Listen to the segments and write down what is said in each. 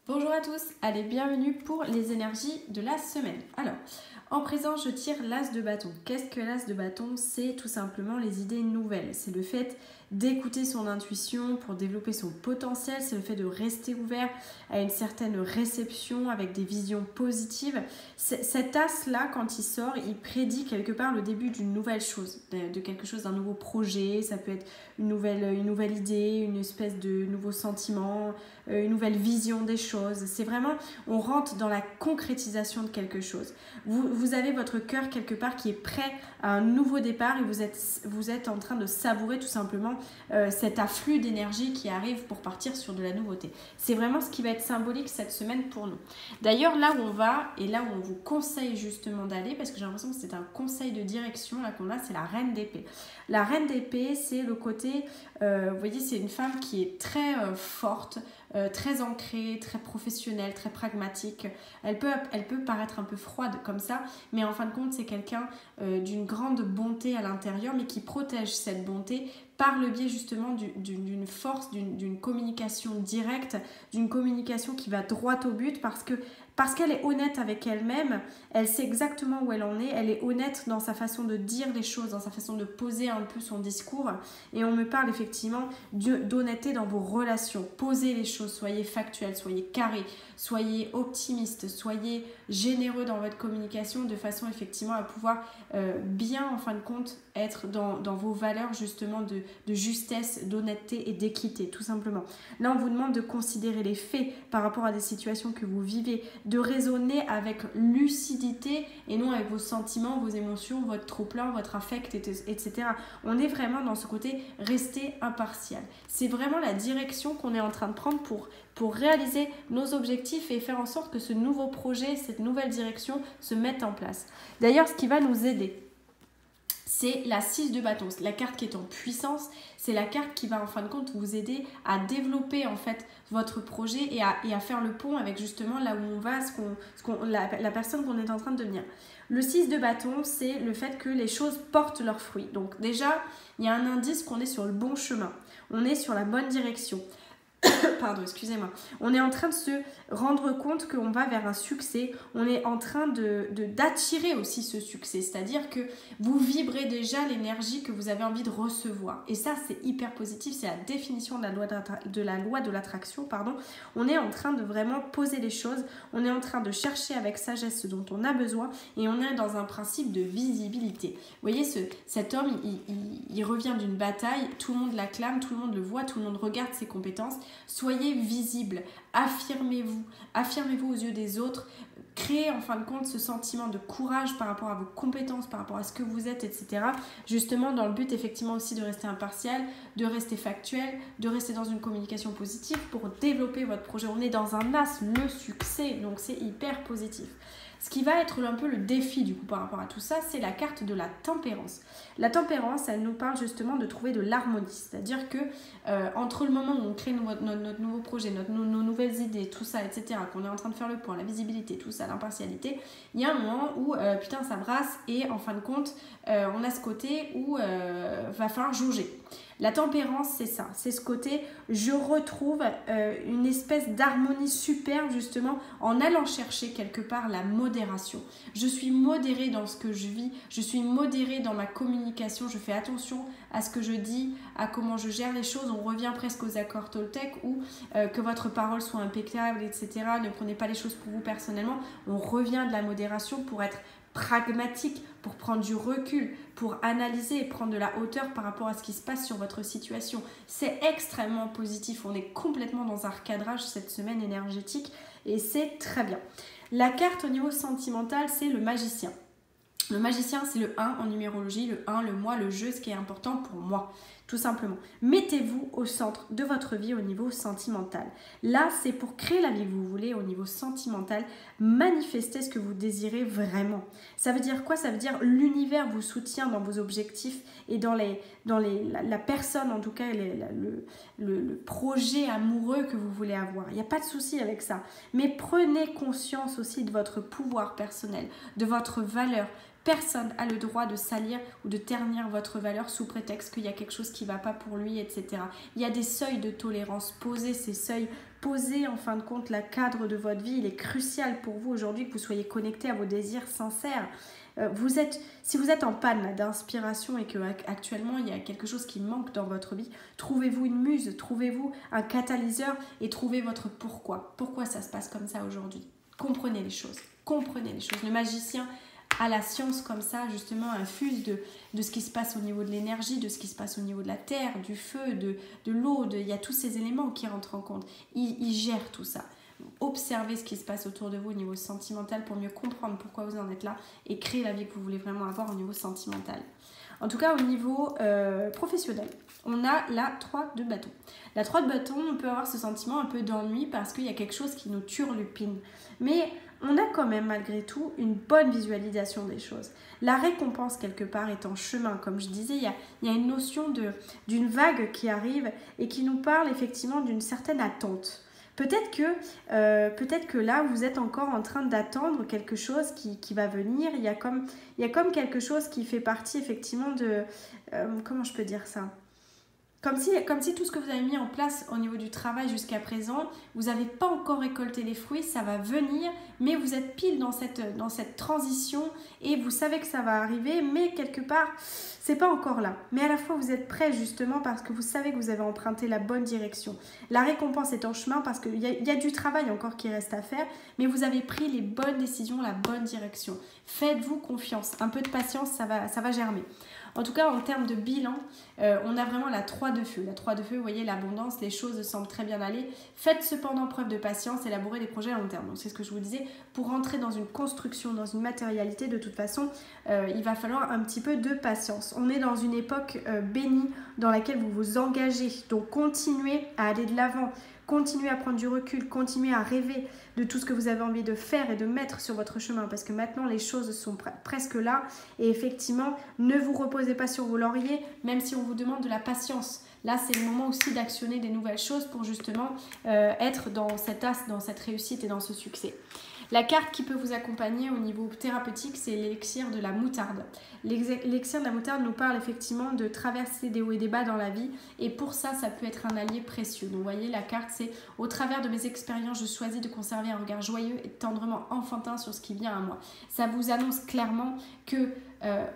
Bonjour à tous, allez, bienvenue pour les énergies de la semaine. Alors, en présent, je tire l'as de bâton. Qu'est-ce que l'as de bâton? C'est tout simplement les idées nouvelles. C'est le fait d'écouter son intuition pour développer son potentiel. C'est le fait de rester ouvert à une certaine réception avec des visions positives. Cet as-là, quand il sort, il prédit quelque part le début d'une nouvelle chose, de quelque chose, d'un nouveau projet. Ça peut être une nouvelle idée, une espèce de nouveau sentiment, une nouvelle vision des choses. C'est vraiment, on rentre dans la concrétisation de quelque chose. Vous avez votre cœur quelque part qui est prêt à un nouveau départ et vous êtes en train de savourer tout simplement cet afflux d'énergie qui arrive pour partir sur de la nouveauté. C'est vraiment ce qui va être symbolique cette semaine pour nous. D'ailleurs, là où on va et là où on vous conseille justement d'aller, parce que j'ai l'impression que c'est un conseil de direction là qu'on a, c'est la reine d'épée. La reine d'épée, c'est le côté, vous voyez, c'est une femme qui est très forte, très ancrée, très professionnelle, très pragmatique. Elle peut paraître un peu froide comme ça, mais en fin de compte, c'est quelqu'un d'une grande bonté à l'intérieur, mais qui protège cette bonté par le biais justement d'une force, d'une communication directe, d'une communication qui va droit au but parce qu'elle est honnête avec elle-même, elle sait exactement où elle en est, elle est honnête dans sa façon de dire les choses, dans sa façon de poser un peu son discours. Et on me parle effectivement d'honnêteté dans vos relations. Posez les choses, soyez factuels, soyez carrés, soyez optimistes, soyez généreux dans votre communication de façon effectivement à pouvoir bien en fin de compte être dans vos valeurs justement de justesse, d'honnêteté et d'équité tout simplement. Là on vous demande de considérer les faits par rapport à des situations que vous vivez, de raisonner avec lucidité et non avec vos sentiments, vos émotions, votre trop-plein, votre affect, etc. On est vraiment dans ce côté rester impartial. C'est vraiment la direction qu'on est en train de prendre pour réaliser nos objectifs et faire en sorte que ce nouveau projet, cette nouvelle direction se mette en place. D'ailleurs, ce qui va nous aider, c'est la 6 de bâton, la carte qui est en puissance, c'est la carte qui va en fin de compte vous aider à développer en fait votre projet et à faire le pont avec justement là où on va, la personne qu'on est en train de devenir. Le 6 de bâton, c'est le fait que les choses portent leurs fruits. Donc déjà, il y a un indice qu'on est sur le bon chemin, on est sur la bonne direction. Pardon, excusez-moi. On est en train de se rendre compte qu'on va vers un succès. On est en train d'attirer aussi ce succès. C'est-à-dire que vous vibrez déjà l'énergie que vous avez envie de recevoir. Et ça, c'est hyper positif. C'est la définition de la loi de l'attraction. On est en train de vraiment poser les choses. On est en train de chercher avec sagesse ce dont on a besoin. Et on est dans un principe de visibilité. Vous voyez, cet homme, il revient d'une bataille. Tout le monde l'acclame, tout le monde le voit, tout le monde regarde ses compétences. Soyez visible, affirmez-vous aux yeux des autres, créez en fin de compte ce sentiment de courage par rapport à vos compétences, par rapport à ce que vous êtes, etc. Justement dans le but effectivement aussi de rester impartial, de rester factuel, de rester dans une communication positive pour développer votre projet. On est dans un as, le succès, donc c'est hyper positif. Ce qui va être un peu le défi du coup par rapport à tout ça, c'est la carte de la tempérance. La tempérance, elle nous parle justement de trouver de l'harmonie. C'est-à-dire que entre le moment où on crée notre nouveau projet, nos nouvelles idées, tout ça, etc., qu'on est en train de faire le point, la visibilité, tout ça, l'impartialité, il y a un moment où putain ça brasse et en fin de compte, on a ce côté où va falloir jauger. La tempérance, c'est ça, c'est ce côté, je retrouve une espèce d'harmonie superbe justement en allant chercher quelque part la modération. Je suis modérée dans ce que je vis, je suis modérée dans ma communication, je fais attention à ce que je dis, à comment je gère les choses. On revient presque aux accords Toltec où que votre parole soit impeccable, etc. Ne prenez pas les choses pour vous personnellement. On revient de la modération pour être pragmatique, pour prendre du recul, pour analyser et prendre de la hauteur par rapport à ce qui se passe sur votre situation. C'est extrêmement positif. On est complètement dans un recadrage cette semaine énergétique et c'est très bien. La carte au niveau sentimental, c'est le magicien. Le magicien, c'est le 1 en numérologie, le 1, le moi, le jeu, ce qui est important pour moi, tout simplement. Mettez-vous au centre de votre vie au niveau sentimental. Là, c'est pour créer la vie que vous voulez au niveau sentimental, manifester ce que vous désirez vraiment. Ça veut dire quoi? Ça veut dire l'univers vous soutient dans vos objectifs et dans la personne, en tout cas, le projet amoureux que vous voulez avoir. Il n'y a pas de souci avec ça. Mais prenez conscience aussi de votre pouvoir personnel, de votre valeur. Personne n'a le droit de salir ou de ternir votre valeur sous prétexte qu'il y a quelque chose qui ne va pas pour lui, etc. Il y a des seuils de tolérance posés, ces seuils posés en fin de compte, le cadre de votre vie, il est crucial pour vous aujourd'hui que vous soyez connecté à vos désirs sincères. Si vous êtes en panne d'inspiration et que actuellement il y a quelque chose qui manque dans votre vie, trouvez-vous une muse, trouvez-vous un catalyseur et trouvez votre pourquoi. Pourquoi ça se passe comme ça aujourd'hui? Comprenez les choses, comprenez les choses. Le magicien a la science comme ça, justement, infuse de ce qui se passe au niveau de l'énergie, de ce qui se passe au niveau de la terre, du feu, de l'eau, il y a tous ces éléments qui rentrent en compte. Il gère tout ça. Observez ce qui se passe autour de vous au niveau sentimental pour mieux comprendre pourquoi vous en êtes là et créer la vie que vous voulez vraiment avoir au niveau sentimental. En tout cas, au niveau professionnel, on a la 3 de bâton. La 3 de bâton, on peut avoir ce sentiment un peu d'ennui parce qu'il y a quelque chose qui nous turlupine. Mais on a quand même malgré tout une bonne visualisation des choses. La récompense quelque part est en chemin. Comme je disais, il y a une notion d'une vague qui arrive et qui nous parle effectivement d'une certaine attente. Peut-être que là, vous êtes encore en train d'attendre quelque chose qui va venir. Il y a comme quelque chose qui fait partie effectivement de... comment je peux dire ça ? Comme si tout ce que vous avez mis en place au niveau du travail jusqu'à présent, vous n'avez pas encore récolté les fruits, ça va venir, mais vous êtes pile dans cette transition et vous savez que ça va arriver, mais quelque part, c'est pas encore là. Mais à la fois, vous êtes prêt justement parce que vous savez que vous avez emprunté la bonne direction. La récompense est en chemin parce qu'il y a du travail encore qui reste à faire, mais vous avez pris les bonnes décisions, la bonne direction. Faites-vous confiance, un peu de patience, ça va germer. En tout cas, en termes de bilan, on a vraiment la 3 de feu. La 3 de feu, vous voyez, l'abondance, les choses semblent très bien aller. Faites cependant preuve de patience, élaborez des projets à long terme. Donc, c'est ce que je vous disais, pour rentrer dans une construction, dans une matérialité, de toute façon, il va falloir un petit peu de patience. On est dans une époque bénie dans laquelle vous vous engagez. Donc, continuez à aller de l'avant. Continuez à prendre du recul, continuez à rêver de tout ce que vous avez envie de faire et de mettre sur votre chemin parce que maintenant les choses sont presque là et effectivement ne vous reposez pas sur vos lauriers même si on vous demande de la patience. Là c'est le moment aussi d'actionner des nouvelles choses pour justement être dans cet as, dans cette réussite et dans ce succès. La carte qui peut vous accompagner au niveau thérapeutique, c'est l'élixir de la moutarde. L'élixir de la moutarde nous parle effectivement de traverser des hauts et des bas dans la vie et pour ça, ça peut être un allié précieux. Donc vous voyez, la carte, c'est « Au travers de mes expériences, je choisis de conserver un regard joyeux et tendrement enfantin sur ce qui vient à moi. » Ça vous annonce clairement que,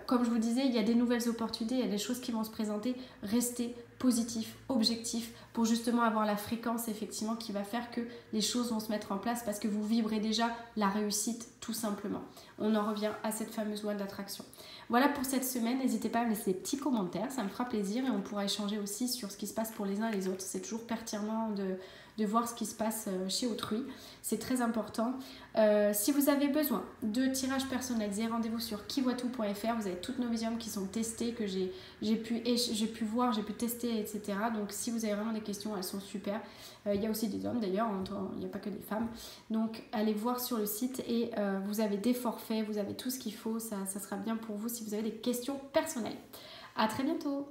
comme je vous disais, il y a des nouvelles opportunités, il y a des choses qui vont se présenter. Restez positif, objectif, pour justement avoir la fréquence effectivement qui va faire que les choses vont se mettre en place parce que vous vibrez déjà la réussite tout simplement. On en revient à cette fameuse loi de l'attraction. Voilà pour cette semaine, n'hésitez pas à me laisser des petits commentaires, ça me fera plaisir et on pourra échanger aussi sur ce qui se passe pour les uns et les autres. C'est toujours pertinent de voir ce qui se passe chez autrui, c'est très important. Si vous avez besoin de tirages personnalisés, rendez-vous sur kivoitout.fr, vous avez toutes nos médiums qui sont testés, que j'ai pu voir, j'ai pu tester, etc. Donc si vous avez vraiment des questions, elles sont super. Il y a aussi des hommes d'ailleurs, il n'y a pas que des femmes. Donc allez voir sur le site et vous avez des forfaits, vous avez tout ce qu'il faut, ça sera bien pour vous si vous avez des questions personnelles. À très bientôt.